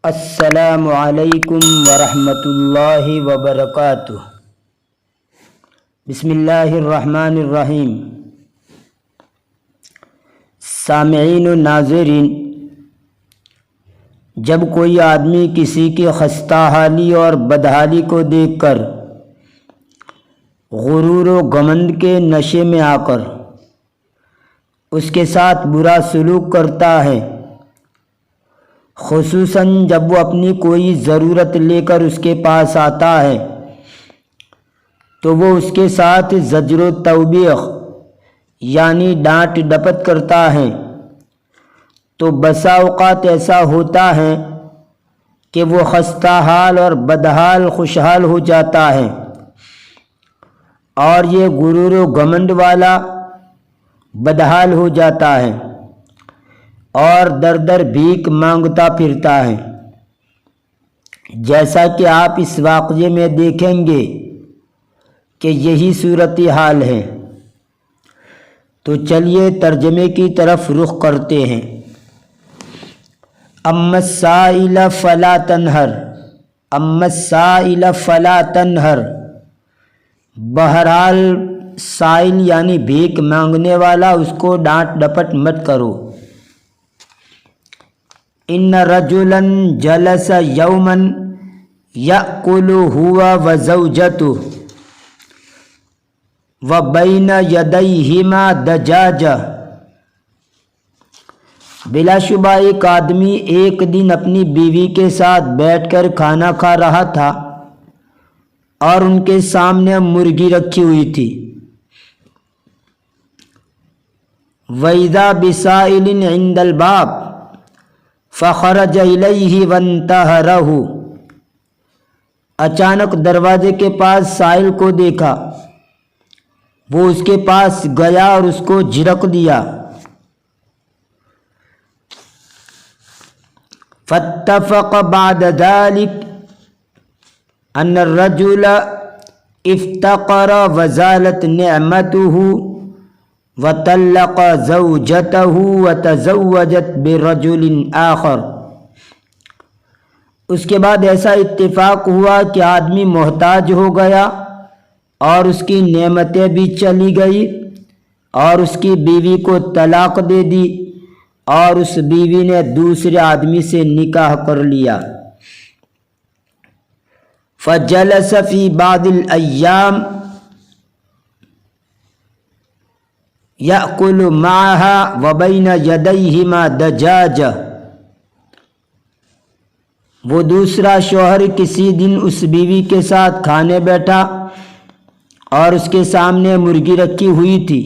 السلام علیکم ورحمۃ اللہ وبرکاتہ۔ بسم اللہ الرحمن الرحیم۔ سامعین و ناظرین، جب کوئی آدمی کسی کی خستہ حالی اور بدحالی کو دیکھ کر غرور و گمنڈ کے نشے میں آ کر اس کے ساتھ برا سلوک کرتا ہے، خصوصاً جب وہ اپنی کوئی ضرورت لے کر اس کے پاس آتا ہے تو وہ اس کے ساتھ زجر و توبیخ یعنی ڈانٹ ڈپٹ کرتا ہے، تو بسا اوقات ایسا ہوتا ہے کہ وہ خستہ حال اور بدحال خوشحال ہو جاتا ہے، اور یہ غرور و گھمنڈ والا بدحال ہو جاتا ہے اور در در بھیک مانگتا پھرتا ہے، جیسا کہ آپ اس واقعے میں دیکھیں گے کہ یہی صورتحال ہے۔ تو چلیے ترجمے کی طرف رخ کرتے ہیں۔ اما السائل فلا تنہر، اما السائل فلا تنہر، بہرحال سائل یعنی بھیک مانگنے والا، اس کو ڈانٹ ڈپٹ مت کرو۔ ان رجلا جلس یوما یأکل ہوا وزوجتہ وبین یدیہما دجاجہ، بلا شبہ ایک آدمی ایک دن اپنی بیوی کے ساتھ بیٹھ کر کھانا کھا رہا تھا اور ان کے سامنے مرغی رکھی ہوئی تھی۔ وَإِذَا بِسَائِلٍ عِنْدَ الْبَابِ فَخَرَجَ إِلَيْهِ وَانْتَهَرَهُ، اچانک دروازے کے پاس سائل کو دیکھا، وہ اس کے پاس گیا اور اس کو جھڑک دیا۔ فَاتَّفَقَ بَعْدَ ذَلِكَ أَنَّ الرَّجُلَ افتقر وزالت نعمته وطلق زوجته وتزوجت برجل آخر۔ اس کے بعد ایسا اتفاق ہوا کہ آدمی محتاج ہو گیا اور اس کی نعمتیں بھی چلی گئی اور اس کی بیوی کو طلاق دے دی اور اس بیوی نے دوسرے آدمی سے نکاح کر لیا۔ فجلس فی بعض الایام یأکل معها وبین یدیہما دجاجہ، وہ دوسرا شوہر کسی دن اس بیوی کے ساتھ کھانے بیٹھا اور اس کے سامنے مرغی رکھی ہوئی تھی۔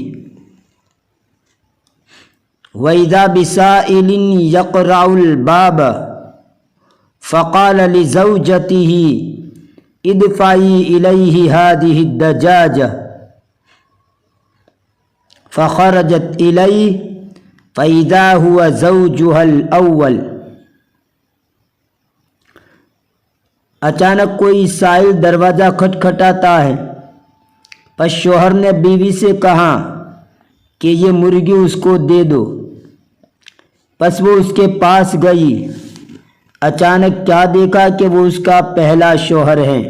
وَإِذَا بِسَائِلٍ يَقْرَعُ الْبَابَ فَقَالَ لِزَوْجَتِهِ ادفعي إليه هذه الدجاجة، فخرجت إليه فإذا هو زوجها الأول۔ اچانک کوئی سائل دروازہ کھٹکھٹاتا ہے، پس شوہر نے بیوی سے کہا کہ یہ مرغی اس کو دے دو، پس وہ اس کے پاس گئی، اچانک کیا دیکھا کہ وہ اس کا پہلا شوہر ہے۔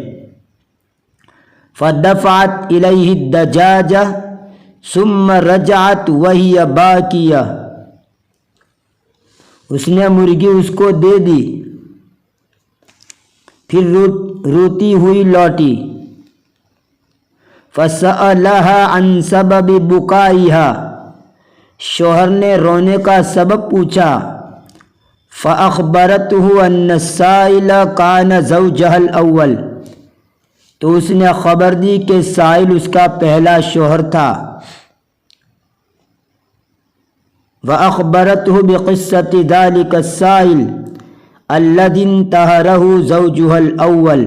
فدفعت الیہ الدجاجہ ثم رجعت وہی باکیہ، اس نے مرغی اس کو دے دی، پھر روتی ہوئی لوٹی۔ فسألها عن سبب بکائها، شوہر نے رونے کا سبب پوچھا۔ فأخبرته أن السائل كان زوجها الأول، تو اس نے خبر دی کہ سائل اس کا پہلا شوہر تھا۔ وأخبرته بقصة ذلك السائل الذي انتهره زوجها الأول،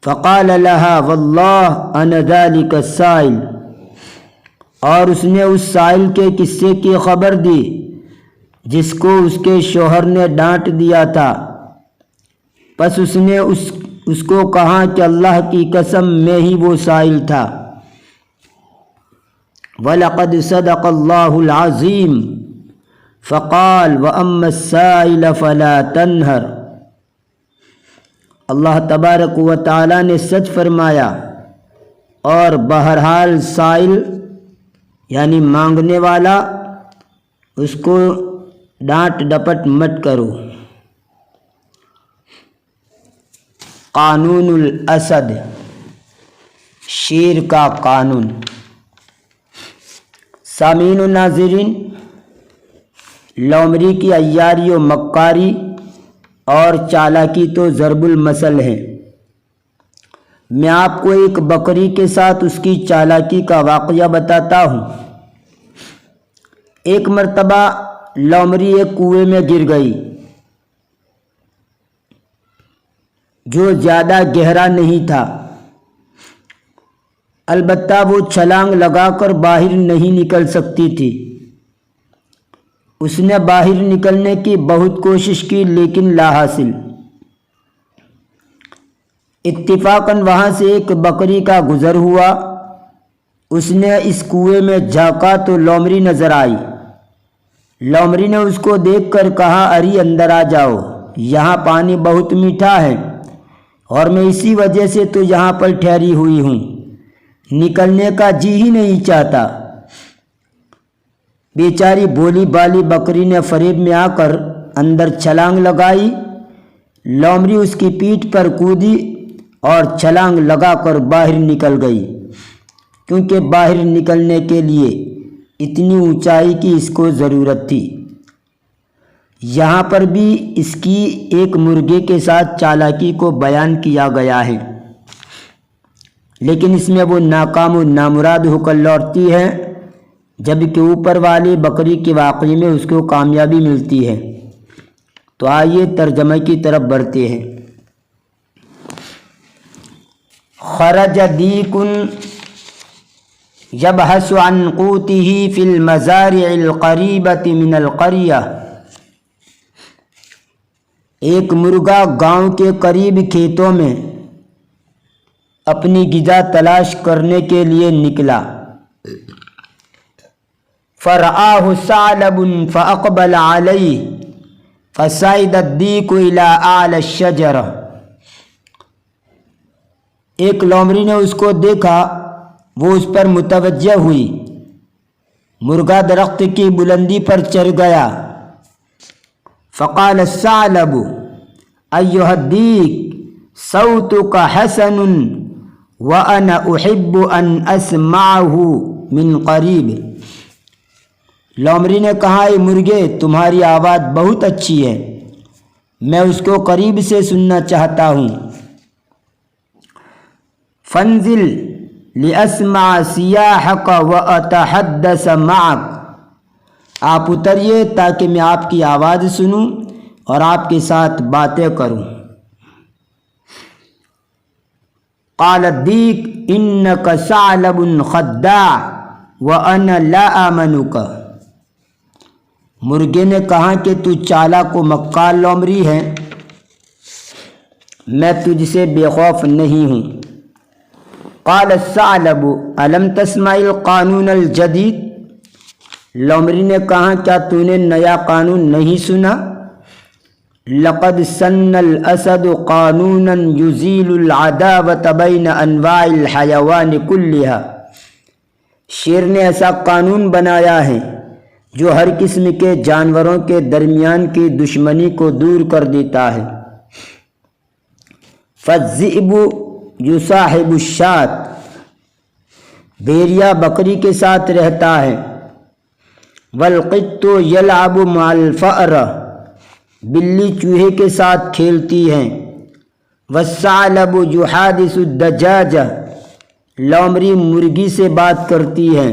فقال لها والله أنا ذلك السائل، اور اس نے اس سائل کے قصے کی خبر دی جس کو اس کے شوہر نے ڈانٹ دیا تھا، پس اس نے اس کو کہا کہ اللہ کی قسم میں ہی وہ سائل تھا۔ وَلَقَدْ صَدَقَ اللَّهُ الْعَظِيمُ فقال وأما السائل فلا تنهر۔ اللہ تبارک و تعالیٰ نے سچ فرمایا، اور بہرحال سائل یعنی مانگنے والا، اس کو ڈانٹ ڈپٹ مت کرو۔ قانون الاسد، شیر کا قانون۔ سامعین و ناظرین، لومڑی کی عیاری و مکاری اور چالاکی تو ضرب المثل ہے۔ میں آپ کو ایک بکری کے ساتھ اس کی چالاکی کا واقعہ بتاتا ہوں۔ ایک مرتبہ لومڑی ایک کنویں میں گر گئی، جو زیادہ گہرا نہیں تھا، البتہ وہ چھلانگ لگا کر باہر نہیں نکل سکتی تھی۔ اس نے باہر نکلنے کی بہت کوشش کی لیکن لا حاصل۔ اتفاقاً وہاں سے ایک بکری کا گزر ہوا، اس نے اس کنویں میں جھانکا تو لومڑی نظر آئی۔ لومڑی نے اس کو دیکھ کر کہا، ارے اندر آ جاؤ، یہاں پانی بہت میٹھا ہے اور میں اسی وجہ سے تو یہاں پر ٹھہری ہوئی ہوں، نکلنے کا جی ہی نہیں چاہتا۔ بیچاری بولی بالی بکری نے فریب میں آ کر اندر چھلانگ لگائی۔ لومڑی اس کی پیٹھ پر کودی اور چھلانگ لگا کر باہر نکل گئی، کیونکہ باہر نکلنے کے لیے اتنی اونچائی کی اس کو ضرورت تھی۔ یہاں پر بھی اس کی ایک مرغے کے ساتھ چالاکی کو بیان کیا گیا ہے، لیکن اس میں وہ ناکام و نامراد ہو کر لوٹتی ہے، جبکہ اوپر والی بکری کے واقعے میں اس کو کامیابی ملتی ہے۔ تو آئیے ترجمہ کی طرف بڑھتے ہیں۔ خرج دیک یبحث عن قوته فی المزارع القریبۃ من القریہ۔ ایک مرغا گاؤں کے قریب کھیتوں میں اپنی غذا تلاش کرنے کے لیے نکلا۔ فرآہ ثعلب فاقبل علیہ فصعد الدیک الی اعلی الشجرہ۔ ایک لومڑی نے اس کو دیکھا، وہ اس پر متوجہ ہوئی، مرغا درخت کی بلندی پر چڑھ گیا۔ فقال الثعلب ایھا الدیک صوتک حسن وانا احب ان اسمعہ من قریب۔ لومڑی نے کہا، اے مرغے، تمہاری آواز بہت اچھی ہے، میں اس کو قریب سے سننا چاہتا ہوں۔ فانزل لاسمع صیاحک واتحدث معک۔ آپ اتریے تاکہ میں آپ کی آواز سنوں اور آپ کے ساتھ باتیں کروں۔ قال الدیک انک ثعلب خداع وانا لا آمنک۔ مرغے نے کہا کہ تو چالاک و مکار لومڑی ہے، میں تجھ سے بے خوف نہیں ہوں۔ قال الثعلب الم تسمع القانون الجدید۔ لومڑی نے کہا، کیا تو نے نیا قانون نہیں سنا؟ لقد سن الاسد قانونا یزیل العداوۃ بین انواع الحیوان کلھا۔ شیر نے ایسا قانون بنایا ہے جو ہر قسم کے جانوروں کے درمیان کی دشمنی کو دور کر دیتا ہے۔ فالذئب یصاحب الشاة۔ بھیڑیا بکری کے ساتھ رہتا ہے۔ والقط یلعب مع الفأر۔ بلی چوہے کے ساتھ کھیلتی ہے۔ والثعلب یحادث الدجاجہ۔ لومڑی مرغی سے بات کرتی ہے۔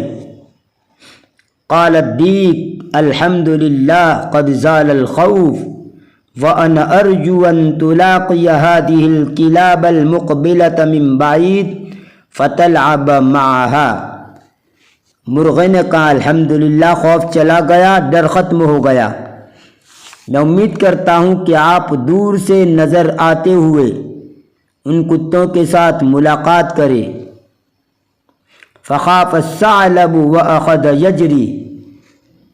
قال الدیک الحمد للہ قد زال الخوف وانا ارجو ان تلاقی هذه الكلاب المقبلة من بعید فتلعب معها۔ مرغے نے کہا، الحمدللہ خوف چلا گیا، ڈر ختم ہو گیا، میں امید کرتا ہوں کہ آپ دور سے نظر آتے ہوئے ان کتوں کے ساتھ ملاقات کریں۔ فخاف الثعلب واخذ یجری۔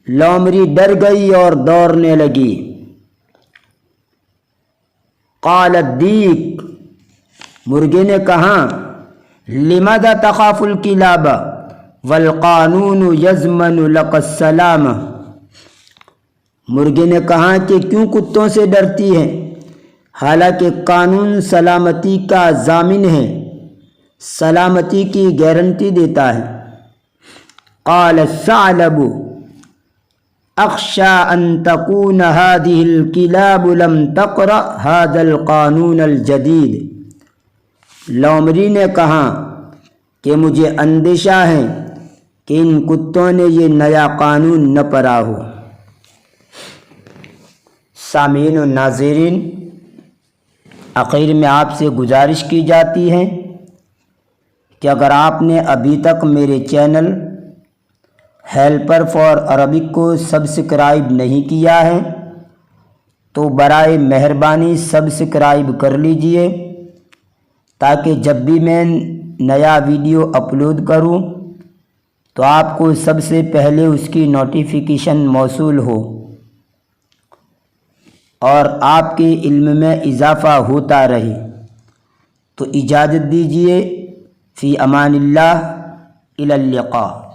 لومڑی ڈر گئی اور دوڑنے لگی۔ قال الدیک، مرغے نے کہا، لماذا تخاف الکلاب والقانون یضمن لک السلامہ، مرغے نے کہا کہ کیوں کتوں سے ڈرتی ہے حالانکہ قانون سلامتی کا ضامن ہے، سلامتی کی گارنٹی دیتا ہے۔ قال الثعلب اخشى ان تكون هذه الكلاب لم تقرأ هذا القانون الجديد، لومڑی نے کہا کہ مجھے اندیشہ ہے کہ ان کتوں نے یہ نیا قانون نہ پڑھا ہو۔ سامعین و ناظرین، آخر میں آپ سے گزارش کی جاتی ہے کہ اگر آپ نے ابھی تک میرے چینل ہیلپر فار عربک کو سبسکرائب نہیں کیا ہے تو برائے مہربانی سبسکرائب کر لیجئے تاکہ جب بھی میں نیا ویڈیو اپلوڈ کروں تو آپ کو سب سے پہلے اس کی نوٹیفیکیشن موصول ہو اور آپ کے علم میں اضافہ ہوتا رہے۔ تو اجازت دیجیے، فی امان اللہ، الی اللقاء۔